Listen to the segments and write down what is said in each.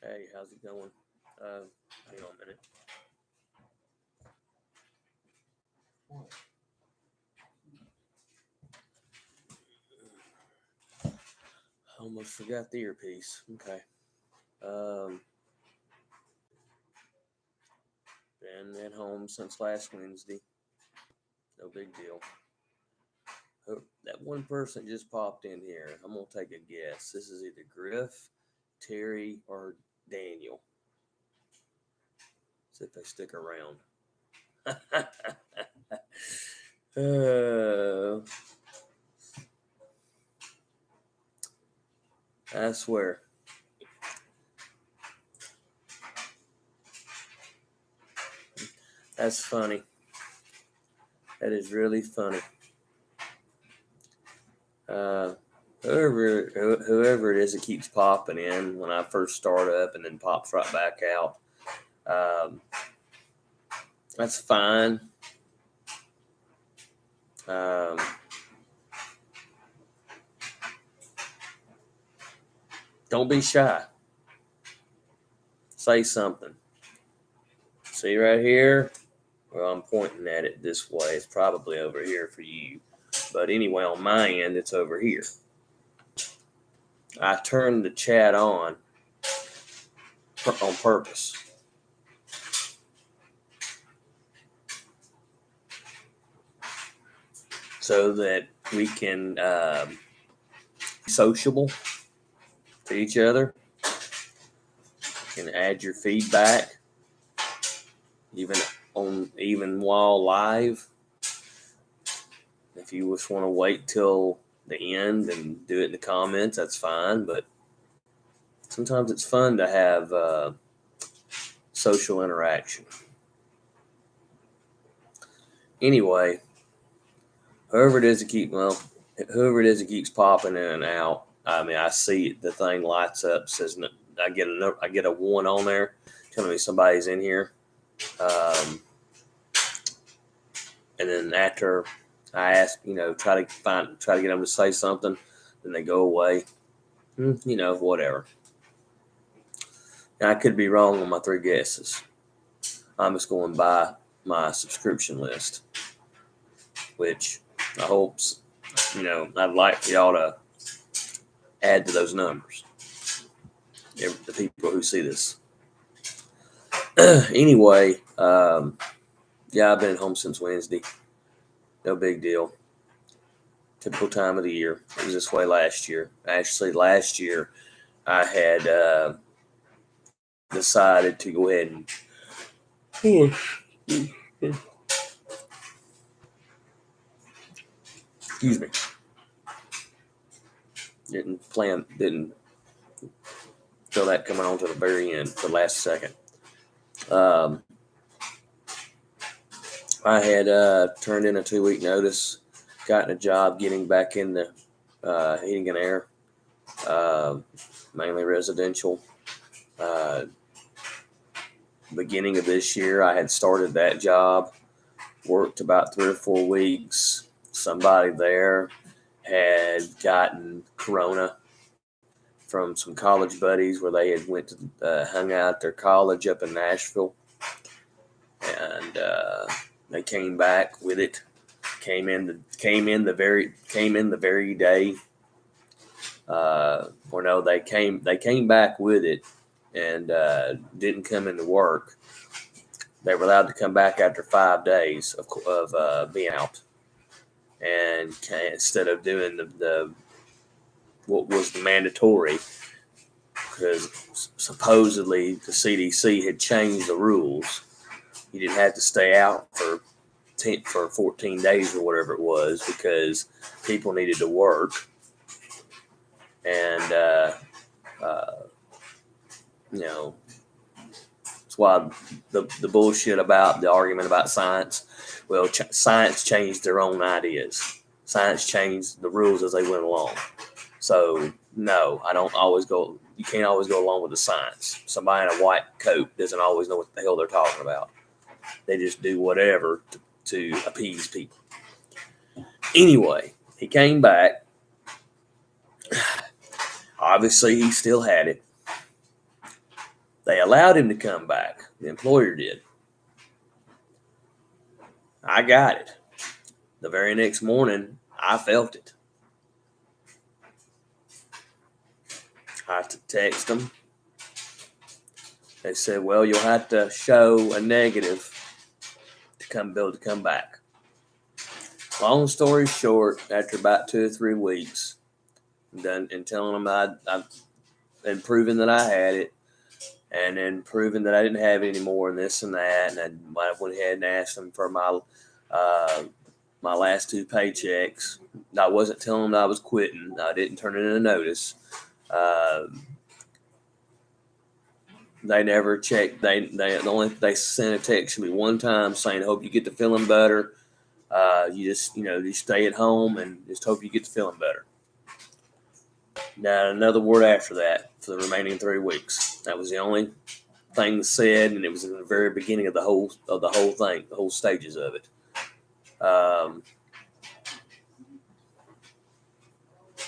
Hey, how's it going? Hang on a minute. Almost forgot the earpiece. Okay. Um, been at home since last Wednesday. No big deal. That one person just popped in here. I'm gonna take a guess. This is either Griff, Terry, or Daniel. See if they stick around. uh, I swear. That's funny. That is really funny. Uh, whoever it is that keeps popping in when I first start up and then pops right back out, that's fine. Um, don't be shy. Say something. See right here? Well, I'm pointing at it this way. It's probably over here for you. But anyway, on my end, it's over here. I turned the chat on purpose. So that we can be sociable to each other. You can add your feedback, even while live. If you just want to wait till the end and do it in the comments, that's fine. But sometimes it's fun to have social interaction. Anyway, whoever it is that keeps popping in and out. I mean, I see it, the thing lights up, says I get a 1 on there, telling me somebody's in here. And then after I ask, try to get them to say something, then they go away. Whatever. And I could be wrong on my 3 guesses. I'm just going by my subscription list, which I hope, I'd like for y'all to add to those numbers. The people who see this. Anyway, I've been at home since Wednesday. No big deal. Typical time of the year. It was this way last year. Actually, last year I had decided to go ahead and excuse me. Didn't feel that coming on to the very end, the last second. I had turned in a 2-week notice, gotten a job getting back in the heating and air, mainly residential. Beginning of this year, I had started that job, worked about 3 or 4 weeks. Somebody there had gotten corona from some college buddies where they had went to hung out at their college up in Nashville, and they came back with it. Came in the very day. They came back with it and didn't come into work. They were allowed to come back after 5 days of being out, and instead of doing the what was the mandatory, because supposedly the CDC had changed the rules. You didn't have to stay out for 14 days or whatever it was, because people needed to work. And, that's why the bullshit about the argument about science. Well, science changed their own ideas. Science changed the rules as they went along. So, no, I don't always go. You can't always go along with the science. Somebody in a white coat doesn't always know what the hell they're talking about. They just do whatever to appease people. Anyway, he came back. Obviously, he still had it. They allowed him to come back. The employer did. I got it. The very next morning, I felt it. I had to text them. They said, well, you'll have to show a negative to be able to come back. Long story short, after about 2 or 3 weeks, and telling them and proving that I had it, and then proving that I didn't have it anymore, and this and that, and I went ahead and asked them for my last 2 paychecks. I wasn't telling them I was quitting. I didn't turn it in a notice. They never checked. They sent a text to me one time saying, "Hope you get to feeling better. You just stay at home and just hope you get to feeling better." Not another word after that for the remaining 3 weeks. That was the only thing said, and it was in the very beginning of the whole thing, the whole stages of it.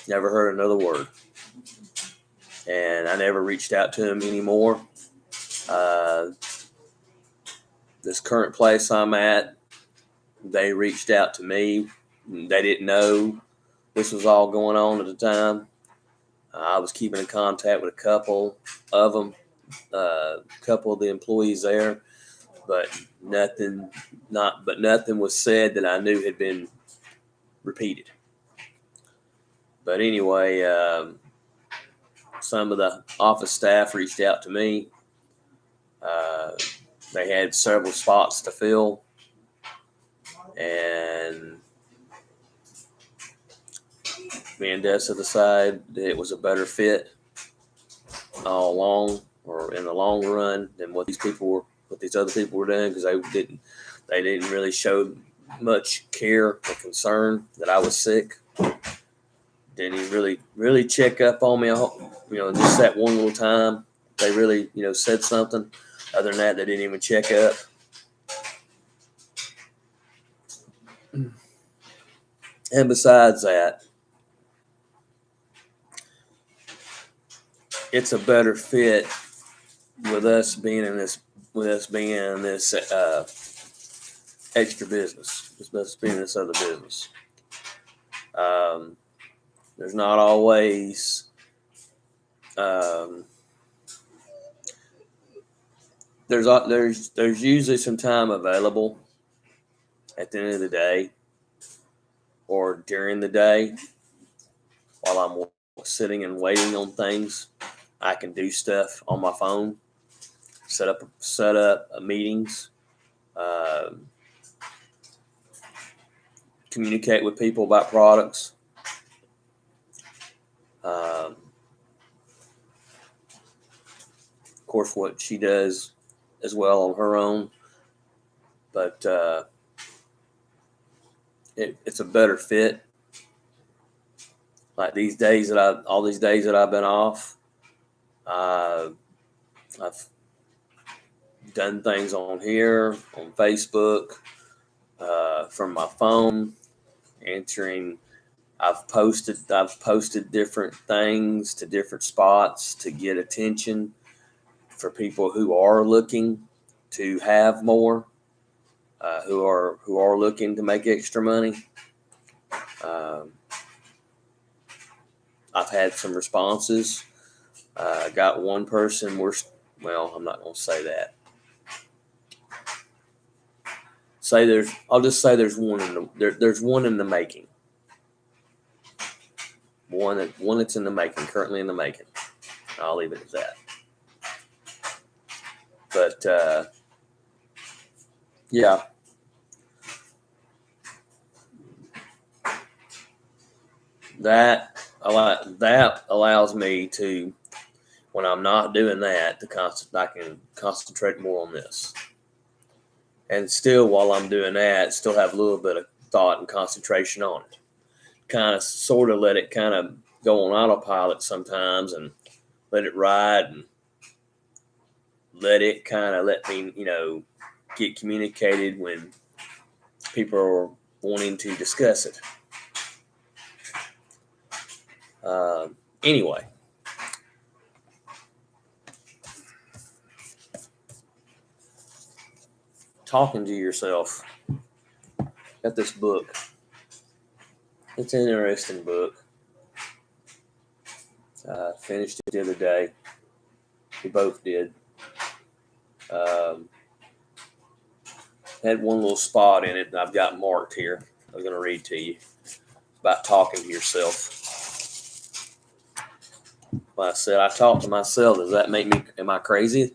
Never heard another word, and I never reached out to him anymore. This current place I'm at, they reached out to me. They didn't know this was all going on at the time. I was keeping in contact with a couple of them, a couple of the employees there, but nothing was said that I knew had been repeated. But anyway, some of the office staff reached out to me. They had several spots to fill, and me and Dessa decided that it was a better fit all along, or in the long run, than what these other people were doing, because they didn't really show much care or concern that I was sick. Didn't even really check up on me. Just that one little time they really said something. Other than that, they didn't even check up. And besides that, it's a better fit with us being in this extra business, with us being in this other business. There's not always there's usually some time available at the end of the day or during the day while I'm sitting and waiting on things. I can do stuff on my phone, set up meetings, communicate with people about products. Of course, what she does as well on her own, but it's a better fit. Like all these days that I've been off, I've done things on here, on Facebook, from my phone, answering. I've posted different things to different spots to get attention for people who are looking to have more, who are looking to make extra money. I've had some responses. Got one person I'm not going to say that. I'll just say there's one there's one in the making. One that's in the making, currently in the making. I'll leave it at that. But yeah. That allows me to, when I'm not doing that, I can concentrate more on this. And still, while I'm doing that, still have a little bit of thought and concentration on it. Kind of, sort of let it kind of go on autopilot sometimes and let it ride and let it kind of let me, get communicated when people are wanting to discuss it. Anyway, talking to yourself. Got this book. It's an interesting book. I finished it the other day. We both did. Had one little spot in it that I've got marked here. I was going to read to you about talking to yourself. Like I said, I talk to myself. Does that make me, am I crazy?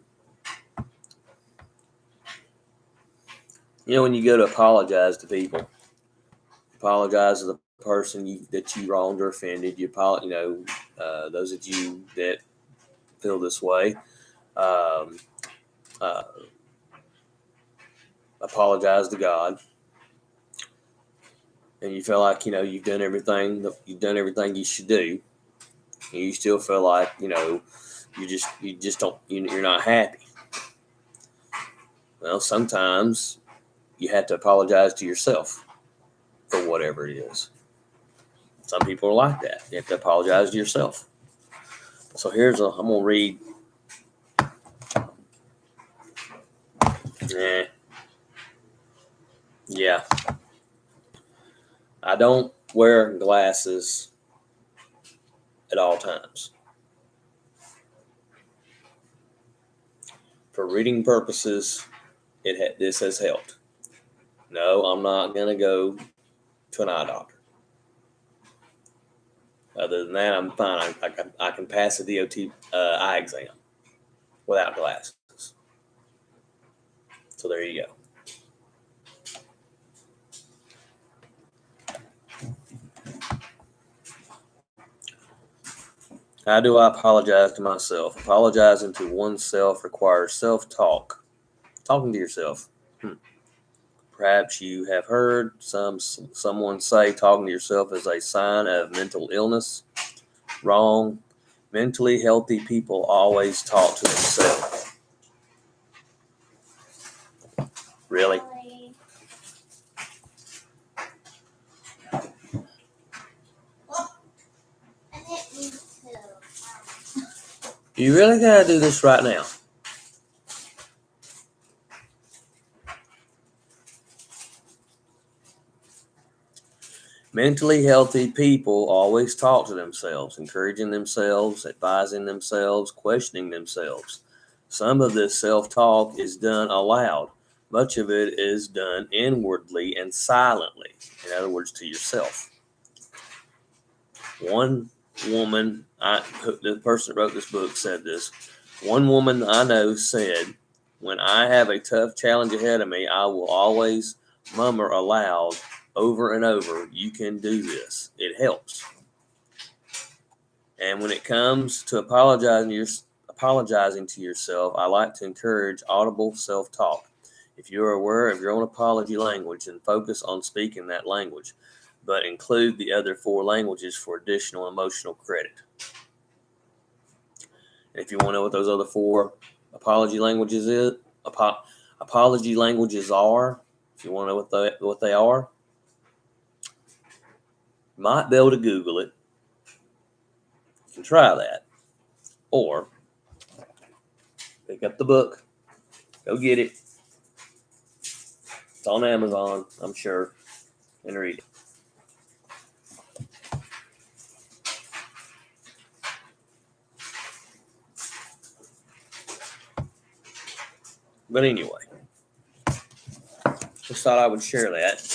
You know, when you go to apologize to people, apologize to the person that you wronged or offended, those of you that feel this way, um, apologize to God, and you feel like you've done everything you should do, and you still feel like you just don't you're not happy. Well, sometimes you have to apologize to yourself for whatever it is. Some people are like that. You have to apologize to yourself. So I'm gonna read. Yeah. I don't wear glasses at all times. For reading purposes, this has helped. No, I'm not gonna go to an eye doctor. Other than that, I'm fine. I can pass the DOT eye exam without glasses. So there you go. How do I apologize to myself? Apologizing to oneself requires self-talk. Talking to yourself. Perhaps you have heard someone say talking to yourself is a sign of mental illness. Wrong. Mentally healthy people always talk to themselves. Really? You really gotta do this right now. Mentally healthy people always talk to themselves, encouraging themselves, advising themselves, questioning themselves. Some of this self-talk is done aloud. Much of it is done inwardly and silently. In other words, to yourself. One woman, the person that wrote this book said this. One woman I know said, "When I have a tough challenge ahead of me, I will always murmur aloud over and over, 'You can do this.' It helps." And when it comes to apologizing to yourself, I like to encourage audible self-talk. If you are aware of your own apology language, then focus on speaking that language, but include the other 4 languages for additional emotional credit. And if you want to know what those other 4 apology languages are, if you want to know what they are, you might be able to Google it. You can try that, or pick up the book, go get it. It's on Amazon, I'm sure, and read it. But anyway, just thought I would share that.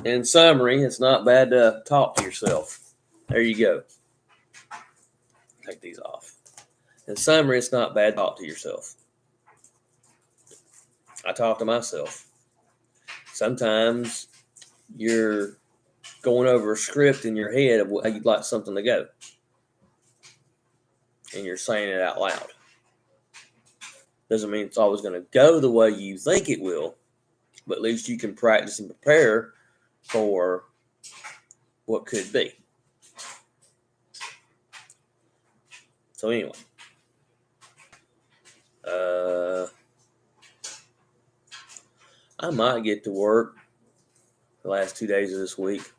In summary, it's not bad to talk to yourself. There you go. Take these off. In summary, it's not bad to talk to yourself. I talk to myself. Sometimes you're going over a script in your head of how you'd like something to go, and you're saying it out loud. Doesn't mean it's always going to go the way you think it will, but at least you can practice and prepare for what could be. So anyway, I might get to work the last 2 days of this week.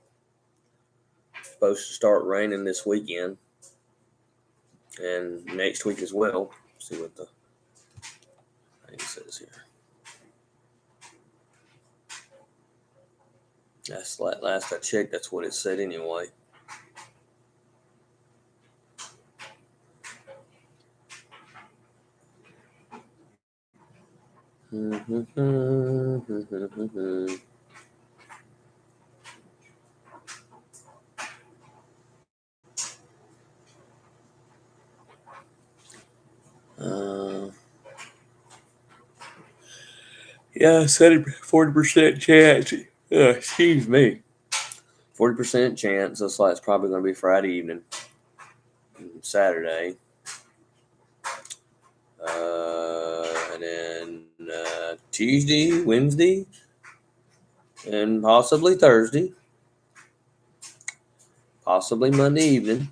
It's supposed to start raining this weekend and next week as well. See what think it says here. That's last I checked. That's what it said anyway. Yeah, I said 40% chance. Excuse me. 40% chance. Looks like it's probably going to be Friday evening, Saturday, and then Tuesday, Wednesday, and possibly Thursday, possibly Monday evening.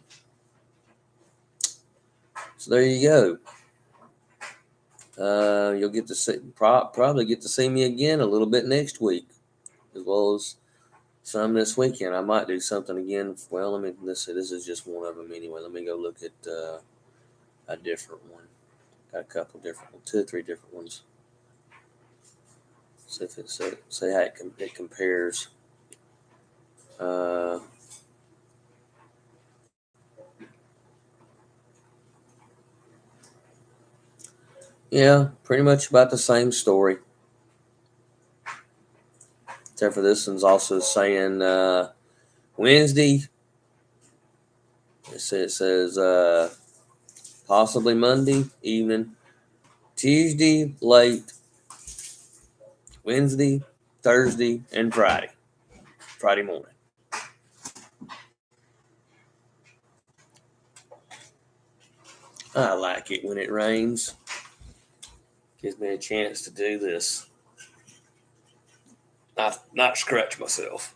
So there you go. You'll get to see, probably get to see me again a little bit next week, as well as some this weekend. I might do something again. Well, let's see. This is just one of them anyway. Let me go look at a different one. Got a couple different ones, 2 or 3 different ones. See if it's see how it compares. Yeah, pretty much about the same story. Except for this one's also saying Wednesday. It says possibly Monday evening, Tuesday late, Wednesday, Thursday, and Friday morning. I like it when it rains. Gives me a chance to do this. Not scratch myself.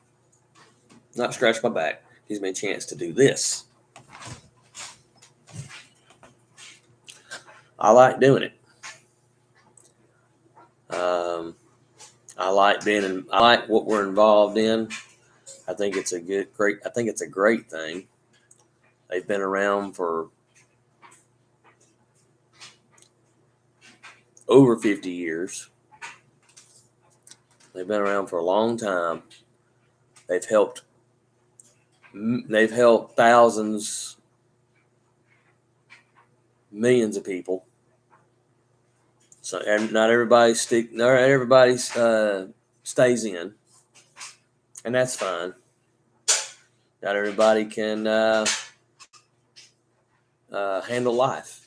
Not scratch my back. Gives me a chance to do this. I like doing it. I like what we're involved in. I think it's a great thing. They've been around for over 50 years. They've been around for a long time. They've helped thousands, millions of people. So not everybody stays in, and that's fine. Not everybody can handle life.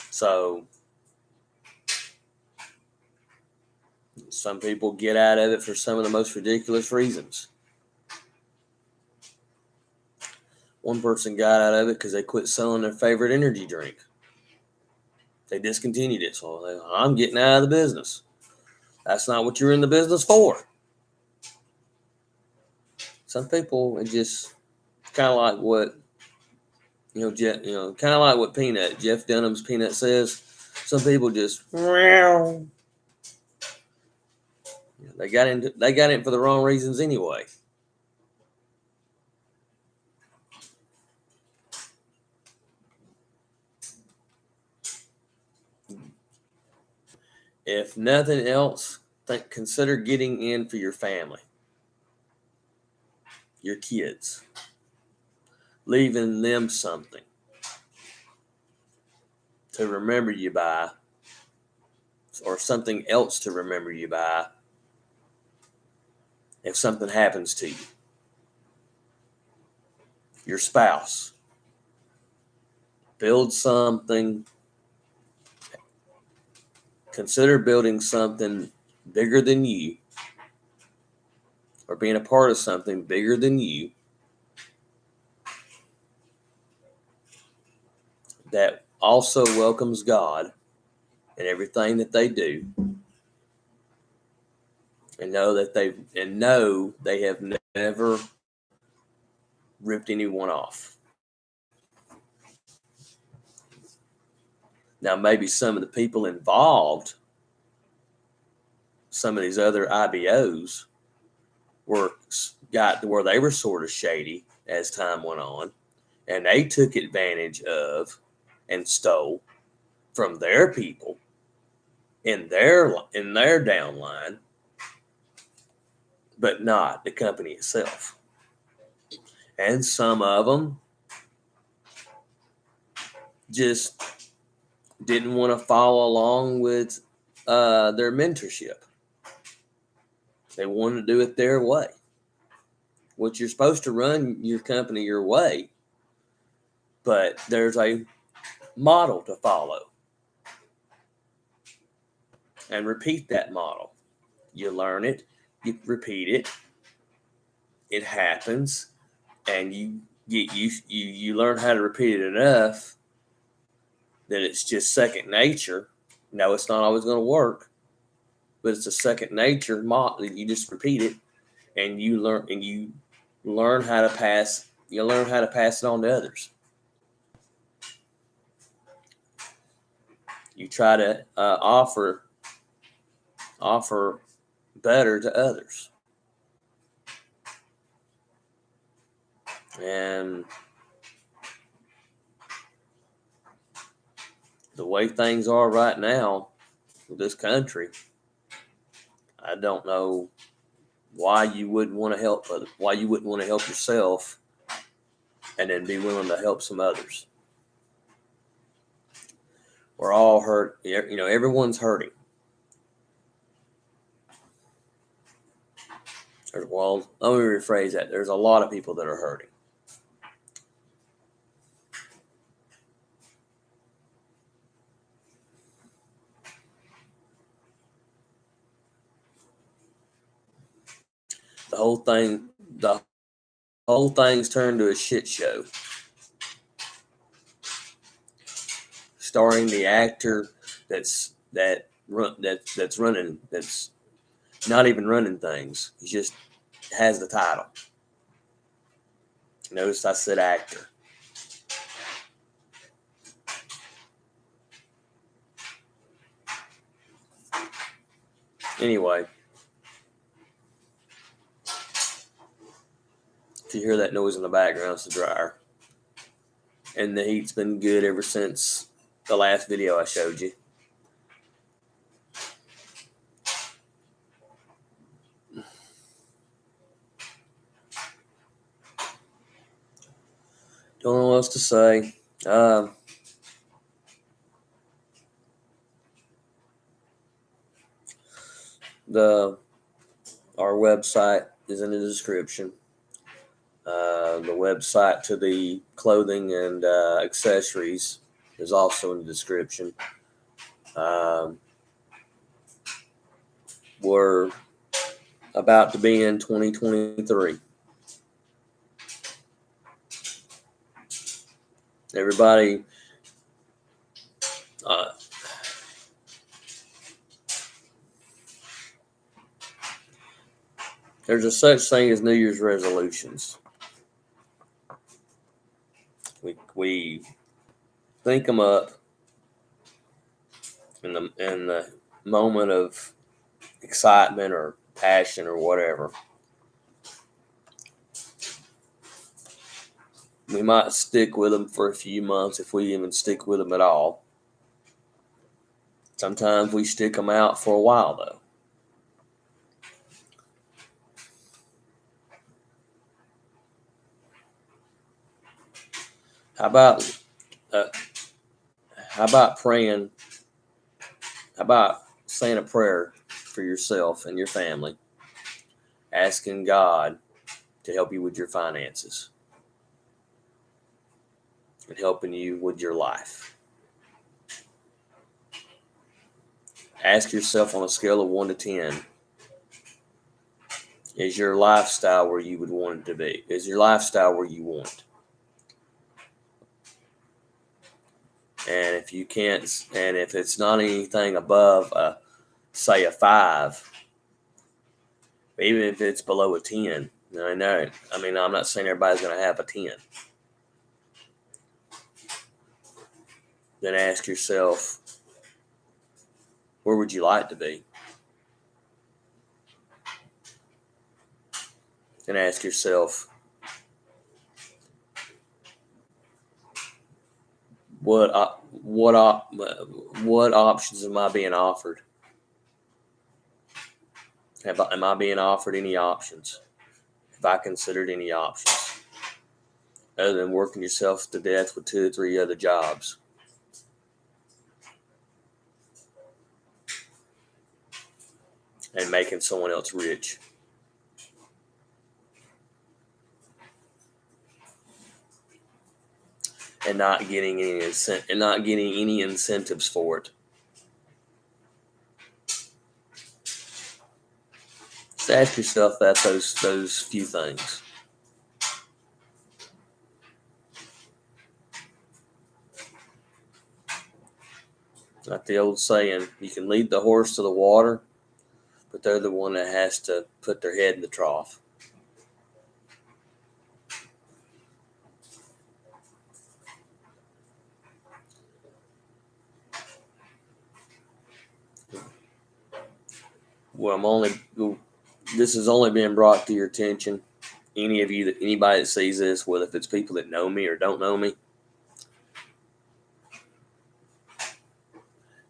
So some people get out of it for some of the most ridiculous reasons. One person got out of it because they quit selling their favorite energy drink. They discontinued it. So I'm getting out of the business. That's not what you're in the business for. Some people, it just kind of like what, kind of like what Jeff Dunham's Peanut says. Some people just, they got in for the wrong reasons anyway. If nothing else, consider getting in for your family, your kids, leaving them something to remember you by, or something else to remember you by if something happens to you. Your spouse. Build something. Consider building something bigger than you, or being a part of something bigger than you, that also welcomes God in everything that they do, and know they have never ripped anyone off. Now, maybe some of the people involved, some of these other IBOs, got to where they were sort of shady as time went on, and they took advantage of and stole from their people in their downline, but not the company itself. And some of them just didn't want to follow along with their mentorship. They wanted to do it their way. Which you're supposed to run your company your way, but there's a model to follow. And repeat that model. You learn it, you repeat it, it happens, and you get you learn how to repeat it enough that it's just second nature. No, it's not always going to work, but it's a second nature model. You just repeat it, and you learn how to pass. You learn how to pass it on to others. You try to offer better to others. And the way things are right now with this country, I don't know why you wouldn't want to help why you wouldn't want to help yourself and then be willing to help some others. We're all hurt. Everyone's hurting. Well, let me rephrase that. There's a lot of people that are hurting. The whole thing's turned to a shit show. Starring the actor that's running, that's not even running things. He just has the title. Notice I said actor. Anyway, if you hear that noise in the background, it's the dryer. And the heat's been good ever since the last video I showed you. Don't know what else to say. Our website is in the description. The website to the clothing and accessories is also in the description. We're about to be in 2023. Everybody, there's a such thing as New Year's resolutions. We think them up in the moment of excitement or passion or whatever. We might stick with them for a few months if we even stick with them at all. Sometimes we stick them out for a while, though. How about praying? How about saying a prayer for yourself and your family, asking God to help you with your finances and helping you with your life? Ask yourself on a scale of 1 to 10, is your lifestyle where you would want it to be? Is your lifestyle where you want it? And if you can't, and if it's not anything above, say a 5, even if it's below a 10, I'm not saying everybody's going to have a 10. Then ask yourself, where would you like to be? Then ask yourself, what what options am I being offered? Am I being offered any options? Have I considered any options other than working yourself to death with 2 or 3 other jobs? And making someone else rich. And not getting any incentives for it. Just ask yourself those few things. Like the old saying, you can lead the horse to the water, but they're the one that has to put their head in the trough. Well, this is only being brought to your attention. Anybody that sees this, whether if it's people that know me or don't know me,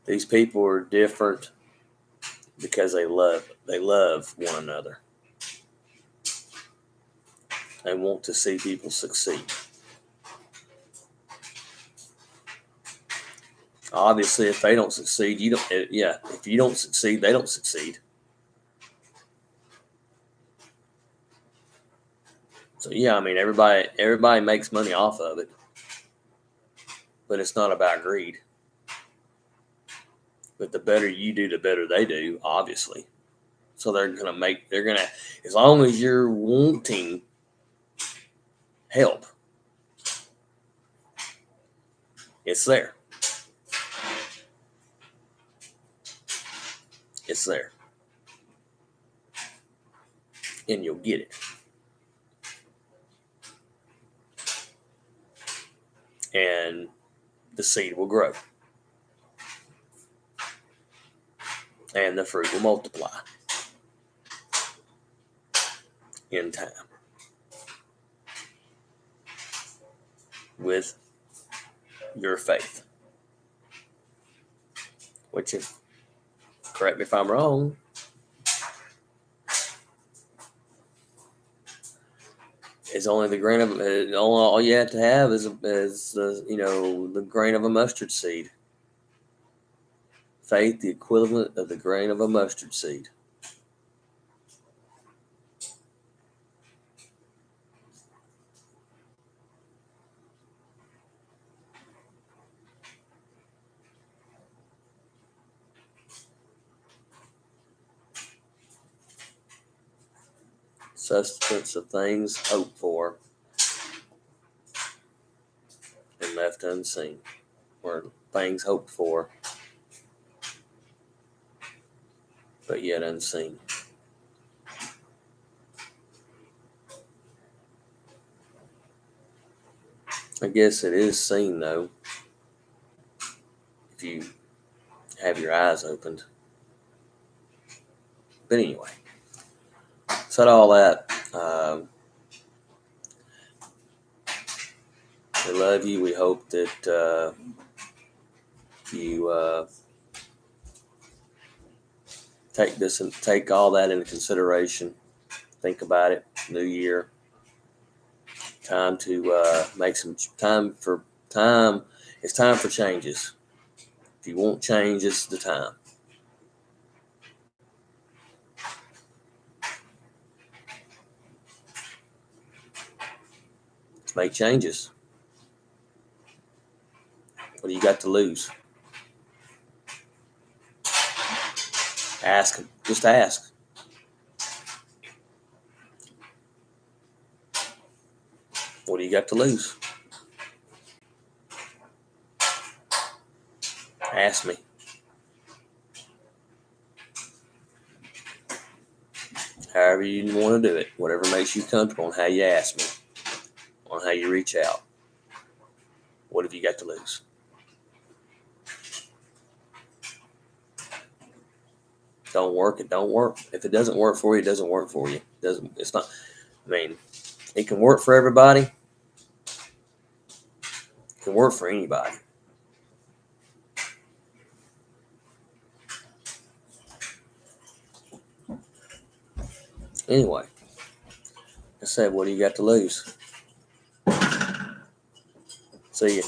these people are different because they love one another. They want to see people succeed. Obviously, if they don't succeed, if you don't succeed, they don't succeed. So yeah, I mean, everybody makes money off of it, but it's not about greed. But the better you do, the better they do, obviously. So they're gonna, as long as you're wanting help, it's there. It's there. And you'll get it. And the seed will grow. And the fruit will multiply in time with your faith. Which, correct me if I'm wrong, is only the grain of all you have to have is the grain of a mustard seed. Faith, the equivalent of the grain of a mustard seed. Substance of things hoped for and left unseen, or things hoped for but yet unseen. I guess it is seen, though, if you have your eyes opened. But anyway, said all that. We love you. We hope that you take all that into consideration. Think about it. New year. Time to make some time for time. It's time for changes. If you want change, it's the time. Let's make changes. What do you got to lose? Ask them. Just ask. What do you got to lose? Ask me. However you want to do it. Whatever makes you comfortable on how you ask me. On how you reach out. What have you got to lose? Don't work, it don't work. If it doesn't work for you, it doesn't work for you. It's not, I mean, it can work for everybody. It can work for anybody. Anyway, I said, what do you got to lose? See ya.